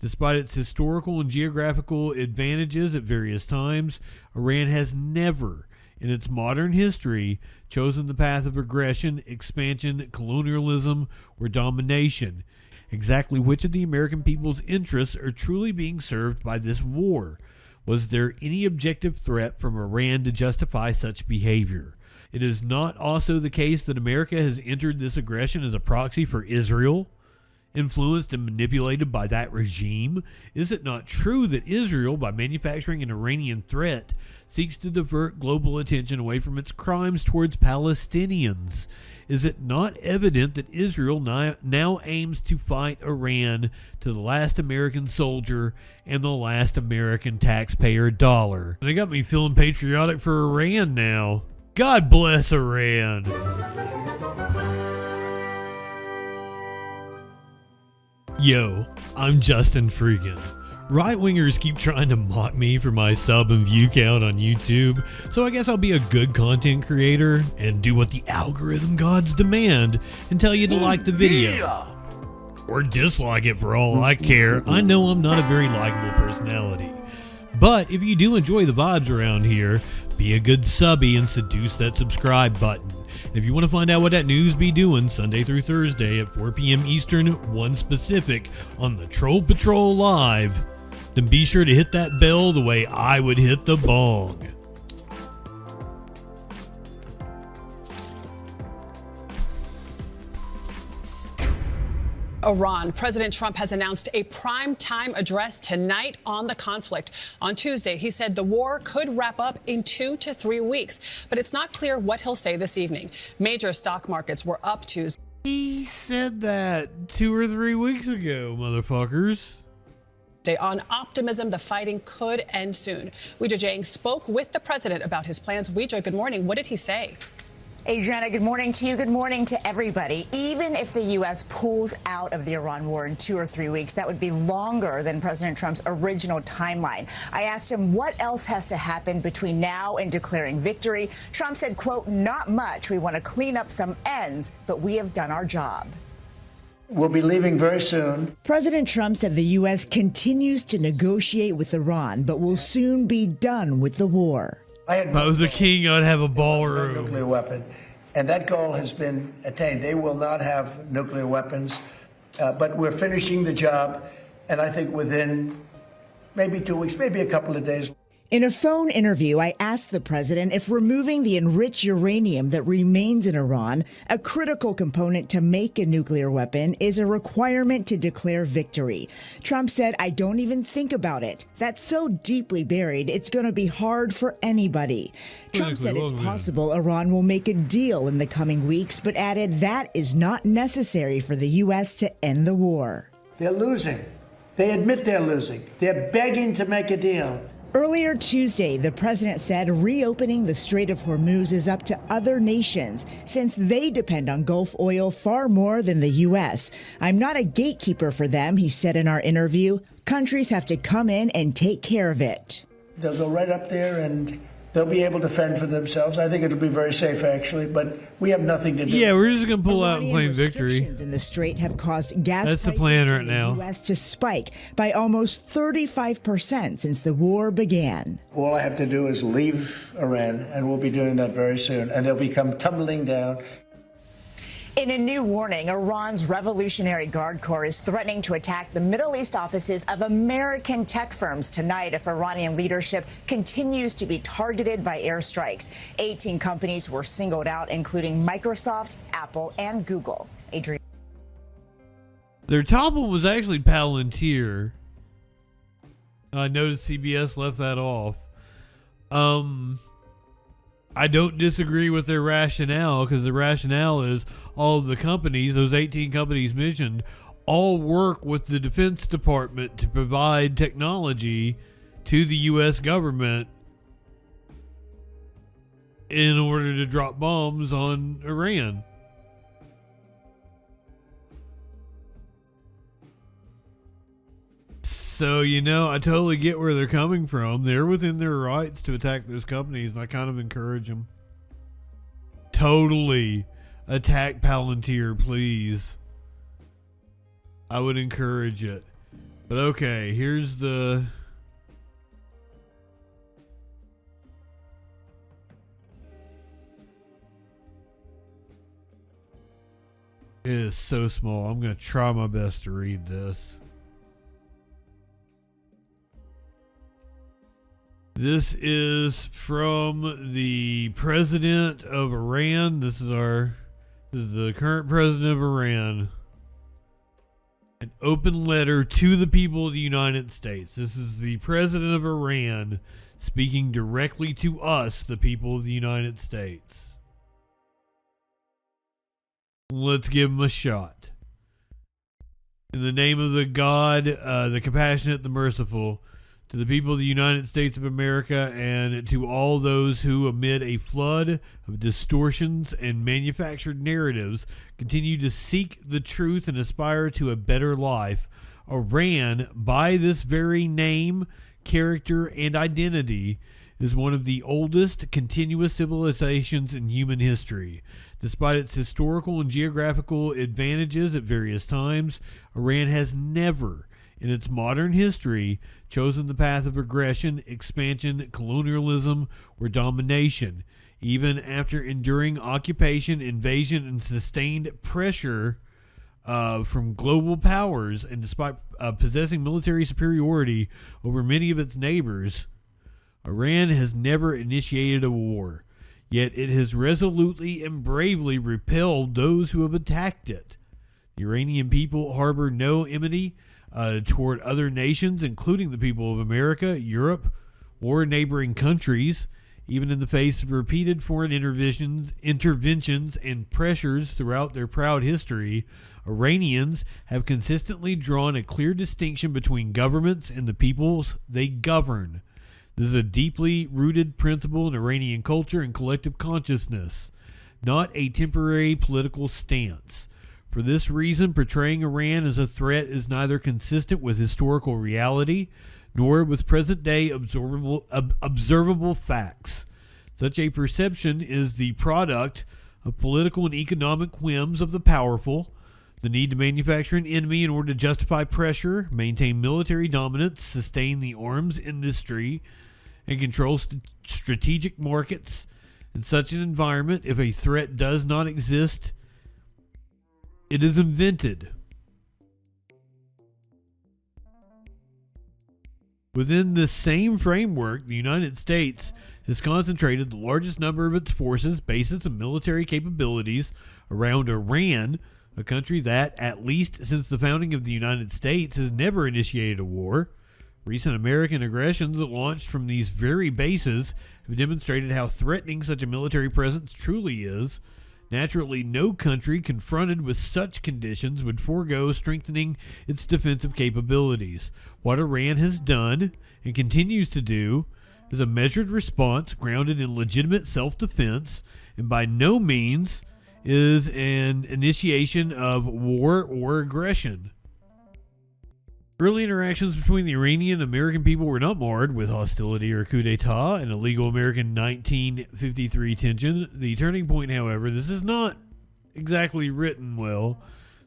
Despite its historical and geographical advantages at various times, Iran has never, in its modern history, chosen the path of aggression, expansion, colonialism, or domination. Exactly which of the American people's interests are truly being served by this war? Was there any objective threat from Iran to justify such behavior? It is not also the case that America has entered this aggression as a proxy for Israel, influenced and manipulated by that regime? Is it not true that Israel, by manufacturing an Iranian threat, seeks to divert global attention away from its crimes towards Palestinians? Is it not evident that Israel now aims to fight Iran to the last American soldier and the last American taxpayer dollar? They got me feeling patriotic for Iran now. God bless Iran. Yo, I'm Justin FREAKIN. Right-wingers keep trying to mock me for my sub and view count on YouTube, so I guess I'll be a good content creator and do what the algorithm gods demand and tell you to like the video. Or dislike it for all I care. I know I'm not a very likable personality. But if you do enjoy the vibes around here, be a good subby and seduce that subscribe button. And if you want to find out what that news be doing Sunday through Thursday at 4 p.m. Eastern, 1 Pacific on the Troll Patrol Live, then be sure to hit that bell the way I would hit the bong. Iran. President Trump has announced a prime-time address tonight on the conflict. On Tuesday, he said the war could wrap up in 2 to 3 weeks, but it's not clear what he'll say this evening. Major stock markets were up Tuesday. He said that 2 or 3 weeks ago, motherfuckers. On optimism, the fighting could end soon. Weijia Jiang spoke with the president about his plans. Weijia, good morning. What did he say? Adriana, good morning to you. Good morning to everybody. Even if the U.S. pulls out of the Iran war in 2 or 3 weeks, that would be longer than President Trump's original timeline. I asked him what else has to happen between now and declaring victory. Trump said, quote, not much. We want to clean up some ends, but we have done our job. We'll be leaving very soon. President Trump said the U.S. continues to negotiate with Iran, but will soon be done with the war. If I was a king, I'd have a ballroom. No nuclear weapon. And that goal has been attained. They will not have nuclear weapons. But we're finishing the job. And I think within maybe 2 weeks, maybe a couple of days. In a phone interview, I asked the president if removing the enriched uranium that remains in Iran, a critical component to make a nuclear weapon, is a requirement to declare victory. Trump said, I don't even think about it. That's so deeply buried, it's going to be hard for anybody. Trump said it's possible Iran will make a deal in the coming weeks, but added that is not necessary for the U.S. to end the war. They're losing. They admit they're losing. They're begging to make a deal. Earlier Tuesday, the president said reopening the Strait of Hormuz is up to other nations since they depend on Gulf oil far more than the U.S. I'm not a gatekeeper for them, he said in our interview. Countries have to come in and take care of it. They'll go right up there and they'll be able to fend for themselves. I think it'll be very safe, actually, but we have nothing to do. Yeah, we're just going to pull out and claim victory. Restrictions in the strait have caused gas That's the prices plan right in the now. U.S. to spike by almost 35% since the war began. All I have to do is leave Iran, and we'll be doing that very soon, and they'll become tumbling down. In a new warning, Iran's Revolutionary Guard Corps is threatening to attack the Middle East offices of American tech firms tonight if Iranian leadership continues to be targeted by airstrikes. 18 companies were singled out, including Microsoft, Apple, and Google. Adrian. Their top one was actually Palantir. I noticed CBS left that off. I don't disagree with their rationale, because the rationale is all of the companies, those 18 companies mentioned, all work with the Defense Department to provide technology to the U.S. government in order to drop bombs on Iran. So, you know, I totally get where they're coming from. They're within their rights to attack those companies, and I kind of encourage them. Totally attack Palantir, please. I would encourage it. But okay, here's the... It is so small. I'm going to try my best to read this. This is from the president of Iran. This is the current president of Iran. An open letter to the people of the United States. This is the president of Iran speaking directly to us, the people of the United States. Let's give him a shot. In the name of the God, the compassionate, the merciful, to the people of the United States of America, and to all those who, amid a flood of distortions and manufactured narratives, continue to seek the truth and aspire to a better life, Iran, by this very name, character, and identity, is one of the oldest continuous civilizations in human history. Despite its historical and geographical advantages at various times, Iran has never, in its modern history, chosen the path of aggression, expansion, colonialism, or domination, even after enduring occupation, invasion, and sustained pressure from global powers, and despite possessing military superiority over many of its neighbors. Iran has never initiated a war, yet it has resolutely and bravely repelled those who have attacked it. The Iranian people harbor no enmity toward other nations, including the people of America, Europe, or neighboring countries, even in the face of repeated foreign interventions and pressures throughout their proud history. Iranians have consistently drawn a clear distinction between governments and the peoples they govern. This is a deeply rooted principle in Iranian culture and collective consciousness, not a temporary political stance. For this reason, portraying Iran as a threat is neither consistent with historical reality nor with present-day observable facts. Such a perception is the product of political and economic whims of the powerful, the need to manufacture an enemy in order to justify pressure, maintain military dominance, sustain the arms industry, and control strategic markets. In such an environment, if a threat does not exist, it is invented. Within this same framework, the United States has concentrated the largest number of its forces, bases, and military capabilities around Iran, a country that, at least since the founding of the United States, has never initiated a war. Recent American aggressions that launched from these very bases have demonstrated how threatening such a military presence truly is. Naturally, no country confronted with such conditions would forego strengthening its defensive capabilities. What Iran has done and continues to do is a measured response grounded in legitimate self-defense, and by no means is an initiation of war or aggression. Early interactions between the Iranian and American people were not marred with hostility or coup d'etat and illegal American 1953 tension. The turning point, however, this is not exactly written well.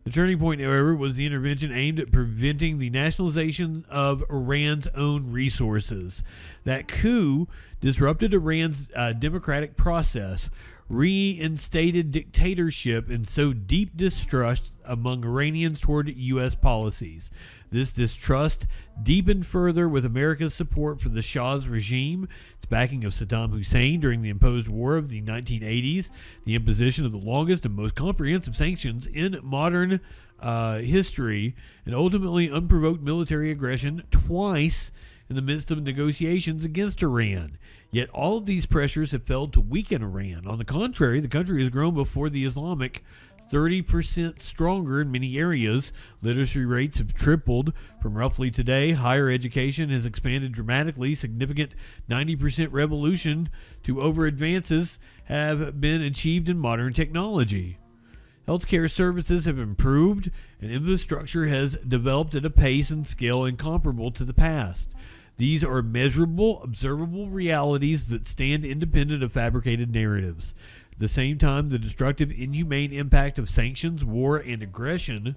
The turning point, however, was the intervention aimed at preventing the nationalization of Iran's own resources. That coup disrupted Iran's democratic process, reinstated dictatorship, and sowed deep distrust among Iranians toward U.S. policies. This distrust deepened further with America's support for the Shah's regime, its backing of Saddam Hussein during the imposed war of the 1980s, the imposition of the longest and most comprehensive sanctions in modern history, and ultimately unprovoked military aggression twice in the midst of negotiations against Iran. Yet all of these pressures have failed to weaken Iran. On the contrary, the country has grown before the Islamic 30% stronger in many areas. Literacy rates have tripled from roughly today. Higher education has expanded dramatically. Significant 90% revolution to over advances have been achieved in modern technology. Healthcare services have improved, and infrastructure has developed at a pace and scale incomparable to the past. These are measurable, observable realities that stand independent of fabricated narratives. At the same time, the destructive, inhumane impact of sanctions, war, and aggression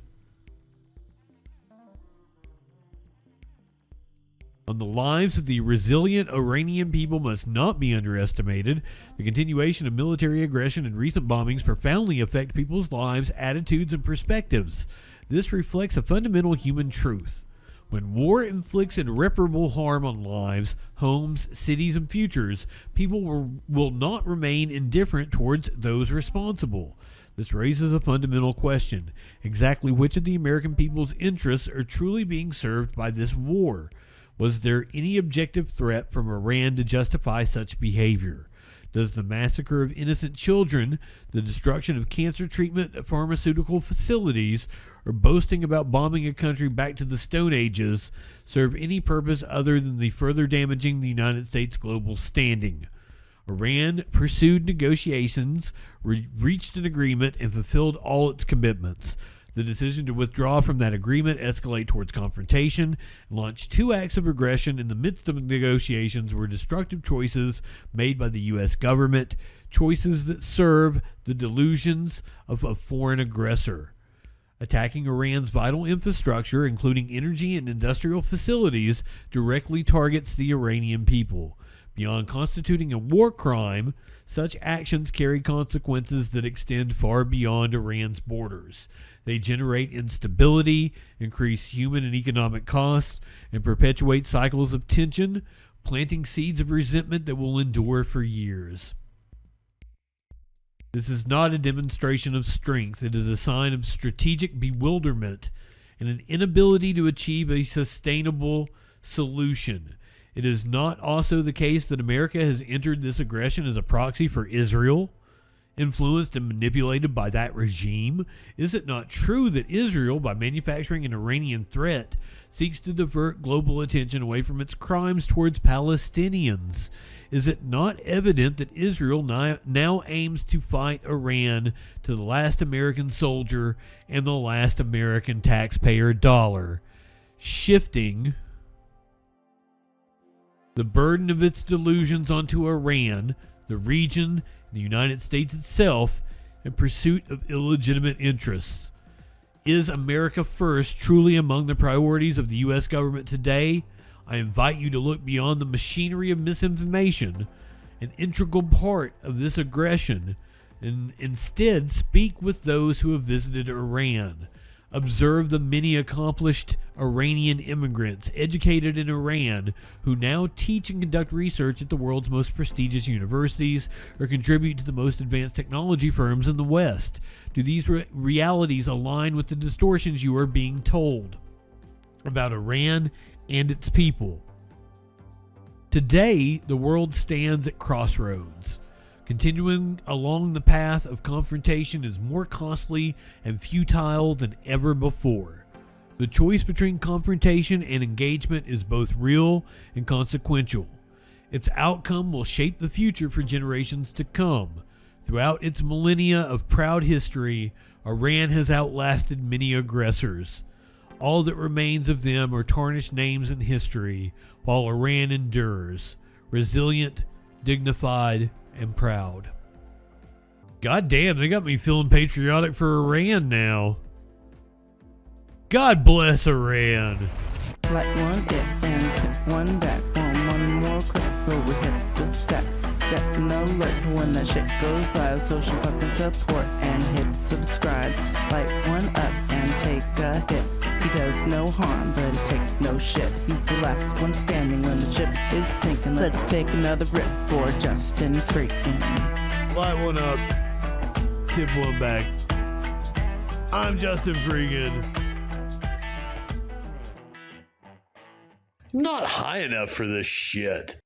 On the lives of the resilient Iranian people must not be underestimated. The continuation of military aggression and recent bombings profoundly affect people's lives, attitudes, and perspectives. This reflects a fundamental human truth. When war inflicts irreparable harm on lives, homes, cities, and futures, people will not remain indifferent towards those responsible. This raises a fundamental question. Exactly which of the American people's interests are truly being served by this war? Was there any objective threat from Iran to justify such behavior? Does the massacre of innocent children, the destruction of cancer treatment at pharmaceutical facilities, or boasting about bombing a country back to the Stone Ages serve any purpose other than the further damaging the United States' global standing? Iran pursued negotiations, reached an agreement, and fulfilled all its commitments. The decision to withdraw from that agreement, escalate towards confrontation, and launch 2 acts of aggression in the midst of negotiations were destructive choices made by the U.S. government, choices that serve the delusions of a foreign aggressor. Attacking Iran's vital infrastructure, including energy and industrial facilities, directly targets the Iranian people. Beyond constituting a war crime, such actions carry consequences that extend far beyond Iran's borders. They generate instability, increase human and economic costs, and perpetuate cycles of tension, planting seeds of resentment that will endure for years. This is not a demonstration of strength. It is a sign of strategic bewilderment and an inability to achieve a sustainable solution. It is not also the case that America has entered this aggression as a proxy for Israel, influenced and manipulated by that regime? Is it not true that Israel, by manufacturing an Iranian threat, seeks to divert global attention away from its crimes towards Palestinians? Is it not evident that Israel now aims to fight Iran to the last American soldier and the last American taxpayer dollar, shifting the burden of its delusions onto Iran, the region, the United States itself, in pursuit of illegitimate interests? Is America First truly among the priorities of the U.S. government today? I invite you to look beyond the machinery of misinformation, an integral part of this aggression, and instead speak with those who have visited Iran. Observe the many accomplished Iranian immigrants educated in Iran who now teach and conduct research at the world's most prestigious universities or contribute to the most advanced technology firms in the West. Do these realities align with the distortions you are being told about Iran and its people? Today, the world stands at crossroads. Continuing along the path of confrontation is more costly and futile than ever before. The choice between confrontation and engagement is both real and consequential. Its outcome will shape the future for generations to come. Throughout its millennia of proud history, Iran has outlasted many aggressors. All that remains of them are tarnished names in history, while Iran endures, resilient, dignified, and proud. God damn, they got me feeling patriotic for Iran now. God bless Iran. Like one it and click one back on one more click before we hit the set an alert for when that shit goes live. Social fucking support and hit subscribe. Light one up and take a hit. He does no harm, but it takes no shit. He's the last one standing when the ship is sinking. Let's take another rip for Justin Freakin. Light one up, tip one back. I'm Justin Freakin. Not high enough for this shit.